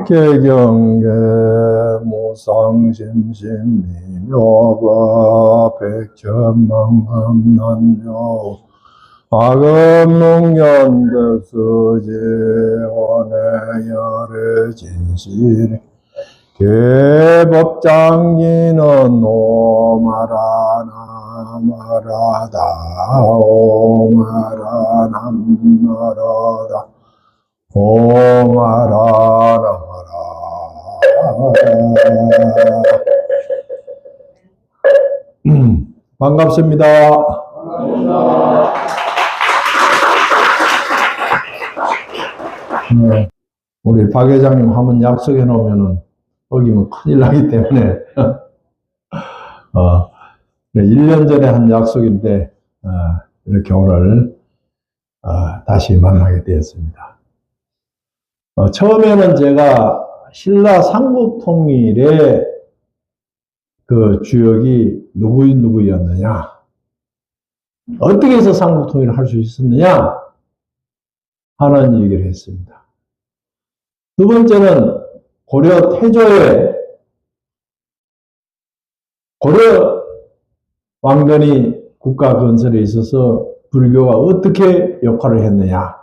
개경계 무상심심미묘가 백천망함난묘 아금농연덕수지 원해열의 진실 개법장기는 오마라나마라다 오마라나마라다 오마라나마라. 반갑습니다. 우리 박 회장님 한번 약속해 놓으면은 어기면 큰일 나기 때문에 1년 전에 한 약속인데 이렇게 오늘 다시 만나게 되었습니다. 처음에는 제가 신라 삼국통일의 그 주역이 누구였느냐, 어떻게 해서 삼국통일을 할 수 있었느냐 하는 얘기를 했습니다. 두 번째는 고려 태조의 고려 왕건이 국가 건설에 있어서 불교가 어떻게 역할을 했느냐,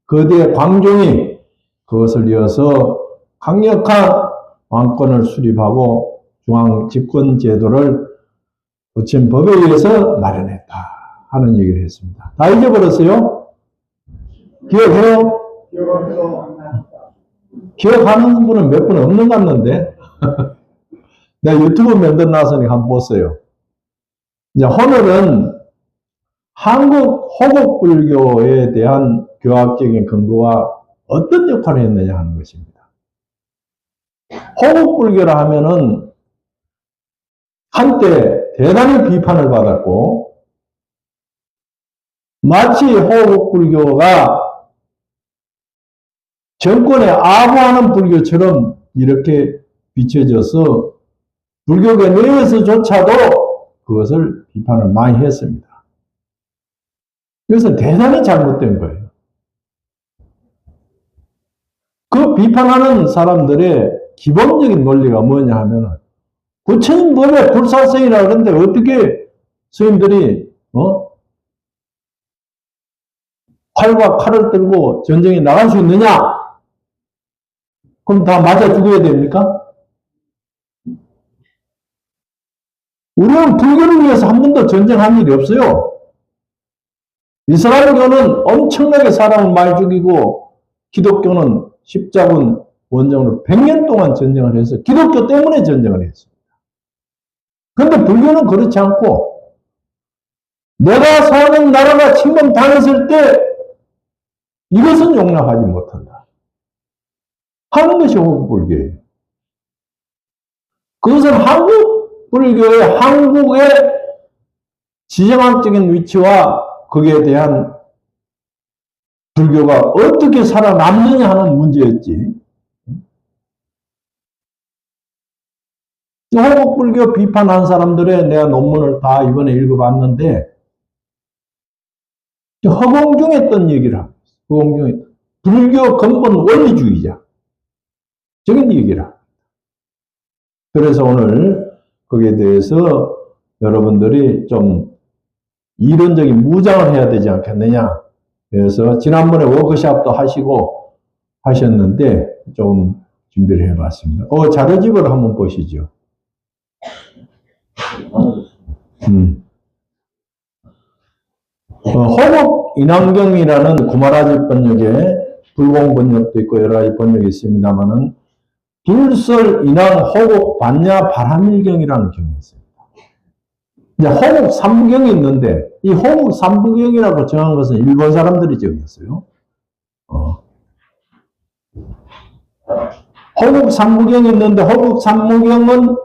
거대 광종이 그것을 이어서 강력한 왕권을 수립하고 중앙 집권 제도를 거친 법에 의해서 마련했다 하는 얘기를 했습니다. 다 잊어버렸어요? 기억해요? 기억하는 분은 몇 분 없는 것 같는데 내가 유튜브 만들어 놨으니까 한번 보세요. 이제 오늘은 한국 호국불교에 대한 교학적인 근거와 어떤 역할을 했느냐 하는 것입니다. 호국불교라 하면은 한때 대단히 비판을 받았고, 마치 호국불교가 정권에 아부하는 불교처럼 이렇게 비춰져서 불교계 내에서조차도 그것을 비판을 많이 했습니다. 그래서 대단히 잘못된 거예요. 그 비판하는 사람들의 기본적인 논리가 뭐냐 하면, 부처님 법에 불사성이라 그러는데 어떻게 스님들이 활과 칼을 들고 전쟁에 나갈 수 있느냐? 그럼 다 맞아 죽어야 됩니까? 우리는 불교를 위해서 한 번도 전쟁한 일이 없어요. 이슬람교는 엄청나게 사람을 많이 죽이고, 기독교는 십자군 원정으로 100년 동안 전쟁을 해서 기독교 때문에 전쟁을 했습니다. 그런데 불교는 그렇지 않고, 내가 사는 나라가 침범당했을 때 이것은 용납하지 못한다 하는 것이 호국불교예요. 그것은 한국 불교의 한국의 지정학적인 위치와 거기에 대한 불교가 어떻게 살아남느냐 하는 문제였지. 호국불교 비판한 사람들의 내가 논문을 다 이번에 읽어봤는데, 허공중했던 얘기를 하고 있어요. 허공중했던. 불교 근본 원리주의자. 적인 얘기를 합니다. 그래서 오늘 거기에 대해서 여러분들이 좀 이론적인 무장을 해야 되지 않겠느냐. 그래서 지난번에 워크숍도 하시고 하셨는데 좀 준비를 해봤습니다. 자료집을 한번 보시죠. 호국인왕경이라는 구마라지 번역에 불공 번역도 있고 여러 가지 번역이 있습니다만은 불설 인왕 호국 반야 바라밀경이라는 경이 있습니다. 이제 호국 삼부경이 있는데 이 호국 삼부경이라고 정한 것은 일본 사람들이 정했어요. 호국 삼부경이 있는데 호국 삼부경은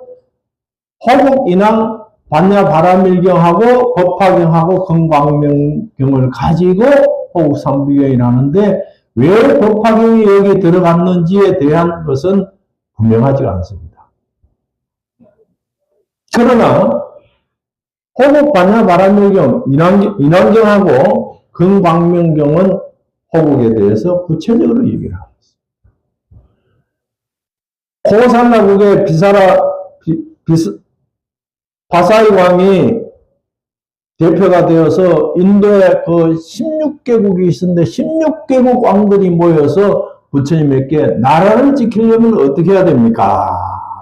호국 인왕 반야 바라밀경하고 법화경하고 건광명경을 가지고 호국 삼부경이라는데 왜 법화경이 여기 들어갔는지에 대한 것은 분명하지가 않습니다. 그러나 호국 반야 바라밀경 인왕경하고 건광명경은 호국에 대해서 구체적으로 얘기를 하고 있습니다. 고산나국의 바사이 왕이 대표가 되어서 인도에 그 16개국이 있었는데 16개국 왕들이 모여서 부처님에게 나라를 지키려면 어떻게 해야 됩니까?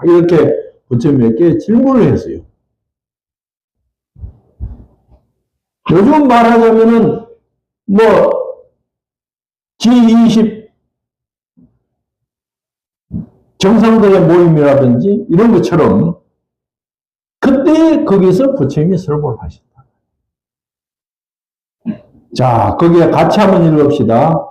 이렇게 부처님에게 질문을 했어요. 요즘 말하자면은 뭐 G20 정상들의 모임이라든지 이런 것처럼 그때 거기서 부처님이 설법을 하셨다. 자, 거기에 같이 한번 읽읍시다.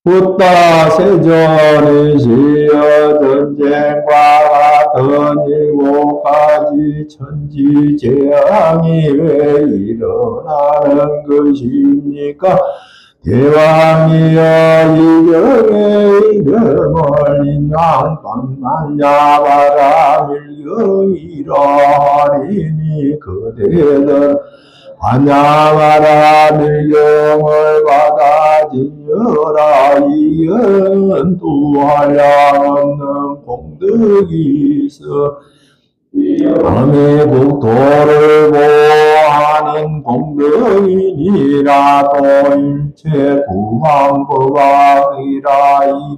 붓다 세전의 시여 전쟁과 같은 7가지 천지재앙이 왜 일어나는 것입니까? 대왕이여 이경의 이름을 인왕반만야바라밀경이라 하리니 그대는 반야바라 밀경을 받아지녀라 이은 또 한량없는 공덕이 있어 남의 국토를 보호하는 공덕이니라 또 일체 구황법왕이라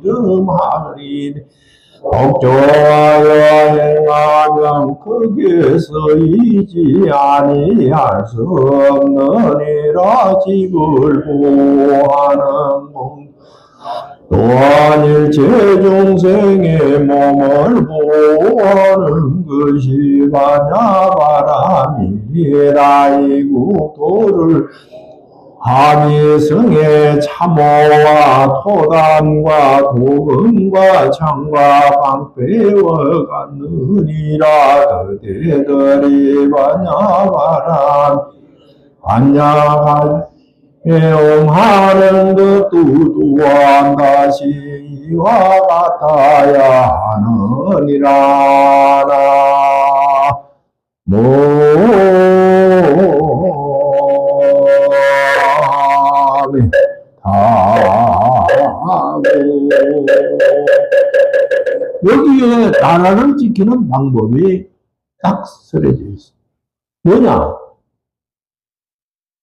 이름하리니 복조하여 행하면 거기에서 이지 아니할 수 없느니라 집을 보호하는 공 또한 일체 중생의 몸을 보호하는 것이 반야바람이니라 이 국토를 하미성의 참호와 토담과 도금과 창과 방패와 갖느니라 그대들이 반야바람 애용하는 것도 또한 다시 이와 같아야 하느니라 나모 여기에 나라를 지키는 방법이 딱 쓰여져 있어. 뭐냐?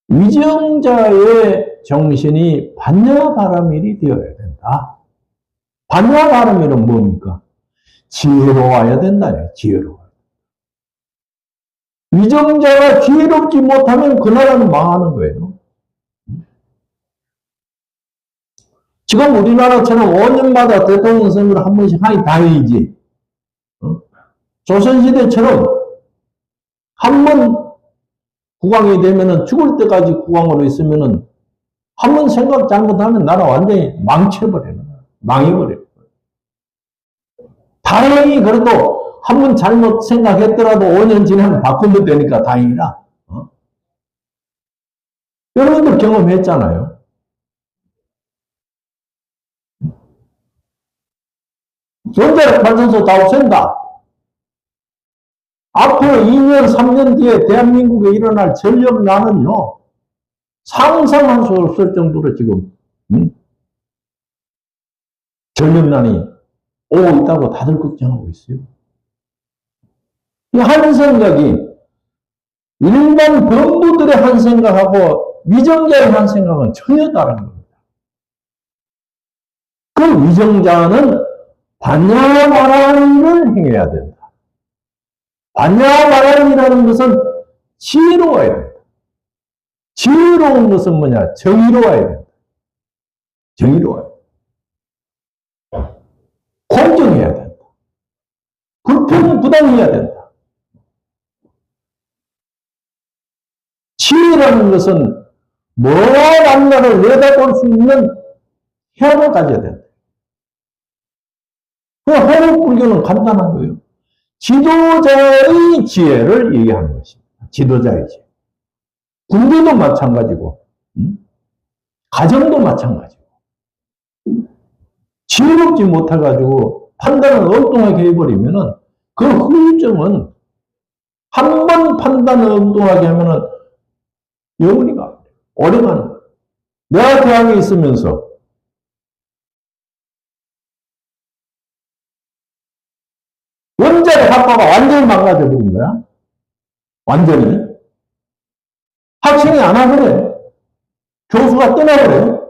위정자의 정신이 반야바라밀이 되어야 된다. 반야바라밀은 뭡니까? 지혜로워야 된다네. 지혜로워. 위정자가 지혜롭지 못하면 그 나라는 망하는 거예요. 지금 우리나라처럼 5년마다 대통령 선거를 한 번씩 하니 다행이지. 조선시대처럼 한 번 국왕이 되면은 죽을 때까지 국왕으로 있으면은 한 번 생각 잘못하면 나라 완전히 망쳐버려요. 망해버려요. 다행히 그래도 한 번 잘못 생각했더라도 5년 지나면 바꾸면 되니까 다행이라. 여러분들 경험했잖아요. 원자력 발전소 다 없앤다. 앞으로 2년, 3년 뒤에 대한민국에 일어날 전력난은요, 상상할 수 없을 정도로 지금, 전력난이 오고 있다고 다들 걱정하고 있어요. 이 한 생각이, 일반 범부들의 한 생각하고 위정자의 한 생각은 전혀 다른 겁니다. 그 위정자는 반야바람을 행해야 된다. 반야바람이라는 것은 지혜로워야 된다. 지혜로운 것은 뭐냐? 정의로워야 된다. 정의로워야 된다. 공정해야 된다. 불평부당해야 된다. 지혜라는 것은 먼 나를 내다볼 수 있는 혀를 가져야 된다. 그 호흡불교는 간단한 거예요. 지도자의 지혜를 얘기하는 것입니다. 지도자의 지혜. 군대도 마찬가지고, 가정도 마찬가지고. 지혜롭지 못해가지고 판단을 엉뚱하게 해버리면은 그 후유증은 한 번 판단을 엉뚱하게 하면은 영원히 가. 오래가는 거예요. 내가 대학에 있으면서 원자력 학과가 완전히 망가져버린 거야. 완전히. 학생이 안 하버려. 교수가 떠나버려.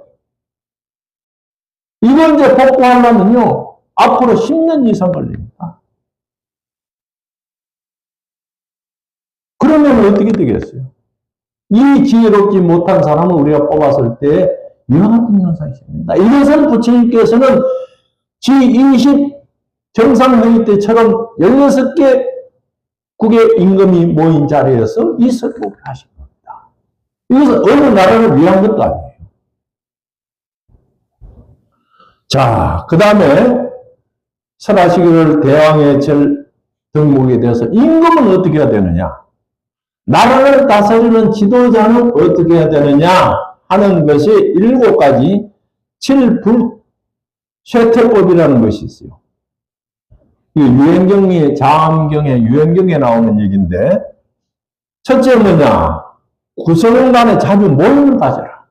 이걸 이제 복구하려면요, 앞으로 10년 이상 걸립니다. 그러면 어떻게 되겠어요? 이 지혜롭지 못한 사람을 우리가 뽑았을 때 이와 같은 현상이 생깁니다. 이것은 부처님께서는 G20 정상회의 때처럼 16개 국의 임금이 모인 자리에서 이 설법을 하신 겁니다. 이것은 어느 나라를 위한 것도 아니에요. 자, 그 다음에 설하시기를 대왕의 절 덕목에 대해서 임금은 어떻게 해야 되느냐? 나라를 다스리는 지도자는 어떻게 해야 되느냐 하는 것이 7가지 7불쇠퇴법이라는 것이 있어요. 유행경의 자암경의 유행경에 나오는 얘기인데, 첫째 뭐냐? 구성 간에 자주 모임을 가져라.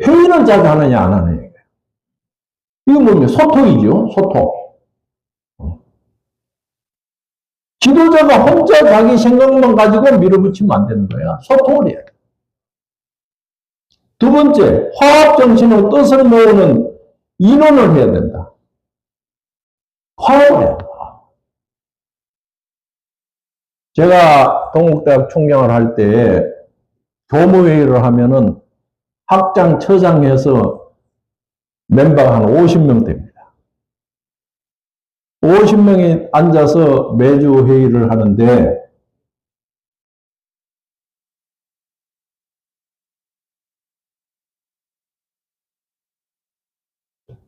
회의는 자주 하느냐 안 하느냐. 이거 뭡니까? 소통이죠. 소통. 지도자가 혼자 자기 생각만 가지고 밀어붙이면 안 되는 거야. 소통을 해야 돼. 두 번째, 화합정신으로 뜻을 모으는 인원을 해야 된다. 화합을 해야 된다. 제가 동국대학 총장을 할 때 교무회의를 하면은 학장, 처장해서 멤버가 한 50명 됩니다. 50명이 앉아서 매주 회의를 하는데,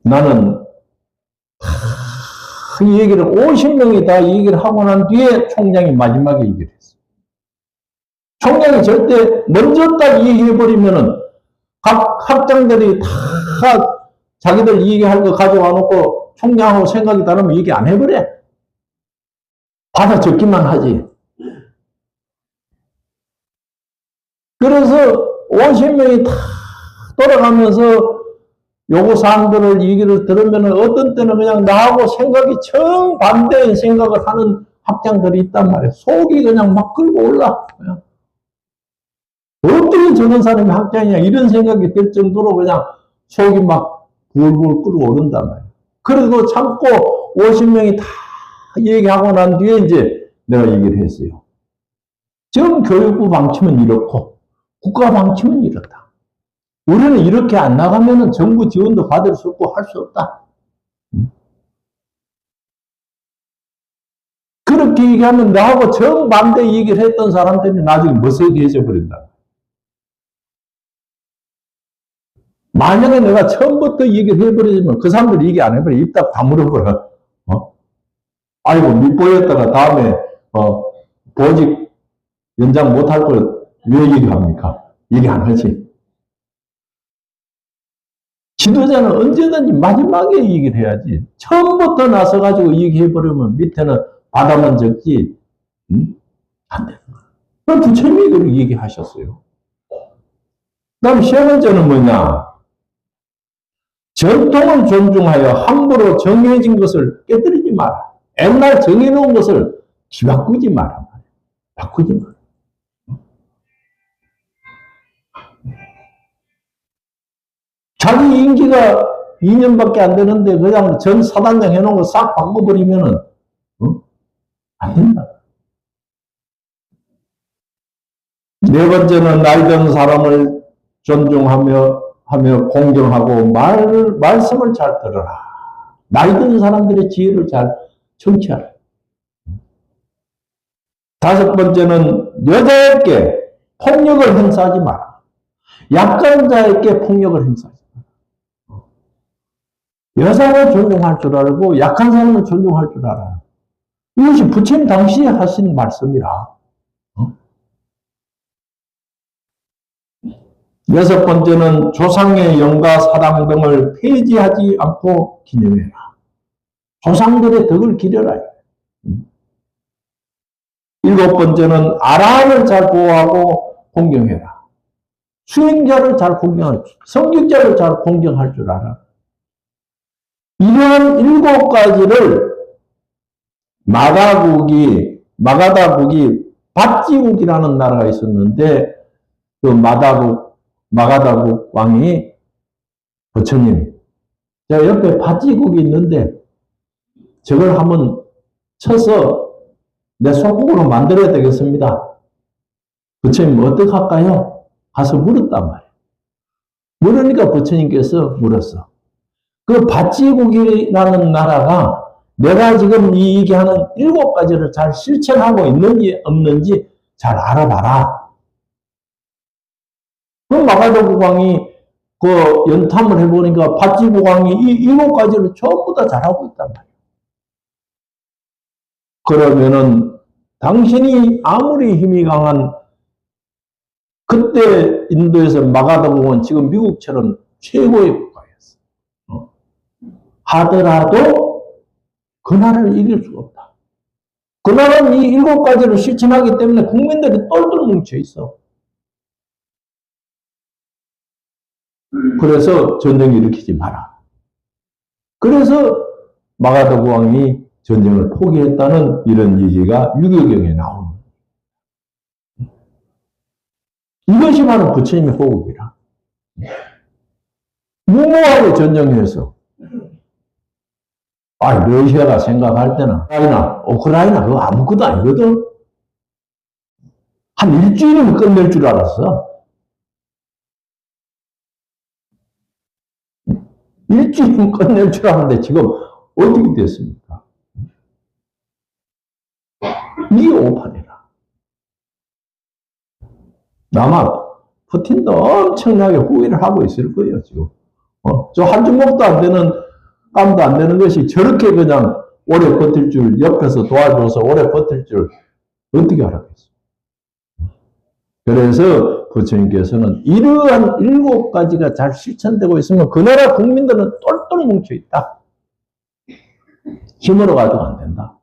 나는 이 얘기를 50명이 다 얘기를 하고 난 뒤에 총장이 마지막에 얘기를 했어요. 총장이 절대 먼저 딱 얘기해버리면은 각 학장들이 다 자기들 얘기할 거 가져와 놓고 총장하고 생각이 다르면 얘기 안 해버려. 받아 적기만 하지. 그래서 50명이 다 돌아가면서 요구사항들을 얘기를 들으면 어떤 때는 그냥 나하고 생각이 정반대인 생각을 하는 학장들이 있단 말이에요. 속이 그냥 막 끌고 올라. 어떻게 저런 사람이 학장이냐 이런 생각이 들 정도로 그냥 속이 막 불불 끓어오른단 말이에요. 그래도 참고 50명이 다 얘기하고 난 뒤에 이제 내가 얘기를 했어요. 지금 교육부 방침은 이렇고 국가 방침은 이렇다. 우리는 이렇게 안 나가면 정부 지원도 받을 수 없고 할 수 없다. 그렇게 얘기하면 나하고 정반대 얘기를 했던 사람들이 나중에 머쓱해져 버린다. 만약에 내가 처음부터 얘기를 해버리면 그 사람들이 얘기 안 해버려. 입 딱 다물어버려. 아이고, 밑보였다가 다음에, 보직 연장 못할 걸 왜 얘기합니까? 얘기 안 하지. 지도자는 언제든지 마지막에 얘기를 해야지. 처음부터 나서가지고 얘기해버리면 밑에는 바다만 적지, 안 되는 거야. 그럼 부처님이 그렇게 얘기하셨어요. 그 다음 세 번째는 뭐냐? 전통을 존중하여 함부로 정해진 것을 깨뜨리지 마라. 옛날 정해놓은 것을 뒤바꾸지 마라. 바꾸지 마라. 자기 임기가 2년밖에 안 되는데 그냥 전 사단장 해놓은 거 싹 바꿔버리면은 안 된다. 네 번째는 나이 든 사람을 존중하며 공경하고 말씀을 잘 들어라. 나이 든 사람들의 지혜를 잘 청취하라. 다섯 번째는 여자에게 폭력을 행사하지 마라. 약한 자에게 폭력을 행사하지 마라. 여자를 존중할 줄 알고 약한 사람을 존중할 줄 알아. 이것이 부처님 당시에 하신 말씀이라. 여섯 번째는 조상의 영가 사당 등을 폐지하지 않고 기념해라. 조상들의 덕을 기려라. 일곱 번째는 아라한을 잘 보호하고 공경해라. 수행자를 잘 공경할 줄, 성직자를 잘 공경할 줄 알아. 이러한 7가지를 마가다국이 밧지국이라는 나라가 있었는데, 그 마가다국 왕이, 부처님, 저 옆에 밧지국이 있는데, 저걸 한번 쳐서 내 소국으로 만들어야 되겠습니다. 부처님, 어떡할까요? 가서 물었단 말이에요. 물으니까 부처님께서 물었어. 그 밧지국이라는 나라가 내가 지금 이 얘기하는 7가지를 잘 실천하고 있는지 없는지 잘 알아봐라. 그 마가다국 왕이 그 연탐을 해보니까 밧지국 왕이 이 7가지를 전부 다 잘하고 있단 말이에요. 그러면은 당신이 아무리 힘이 강한, 그때 인도에서 마가다국은 지금 미국처럼 최고의 국가였어. 하더라도 그 나라를 이길 수가 없다. 그 나라는 이 7가지를 실천하기 때문에 국민들이 똘똘 뭉쳐 있어. 그래서 전쟁을 일으키지 마라. 그래서 마가다국 왕이 전쟁을 포기했다는 이런 얘기가 유교경에 나오는. 이것이 바로 부처님의 호흡이라. 무모하게 전쟁해서, 러시아가 생각할 때는 우크라이나 그거 아무것도 아니거든. 한 일주일이면 끝낼 줄 알았어. 일주일이면 끝낼 줄 알았는데 지금 어떻게 됐습니까? 이게 오판이라. 아마 푸틴도 엄청나게 후회를 하고 있을 거예요, 지금. 저 한 주먹도 안 되는, 땀도 안 되는 것이 저렇게 그냥 오래 버틸 줄, 옆에서 도와줘서 오래 버틸 줄, 어떻게 알았겠어. 그래서 부처님께서는 이러한 7가지가 잘 실천되고 있으면 그 나라 국민들은 똘똘 뭉쳐 있다. 힘으로 가지고 안 된다.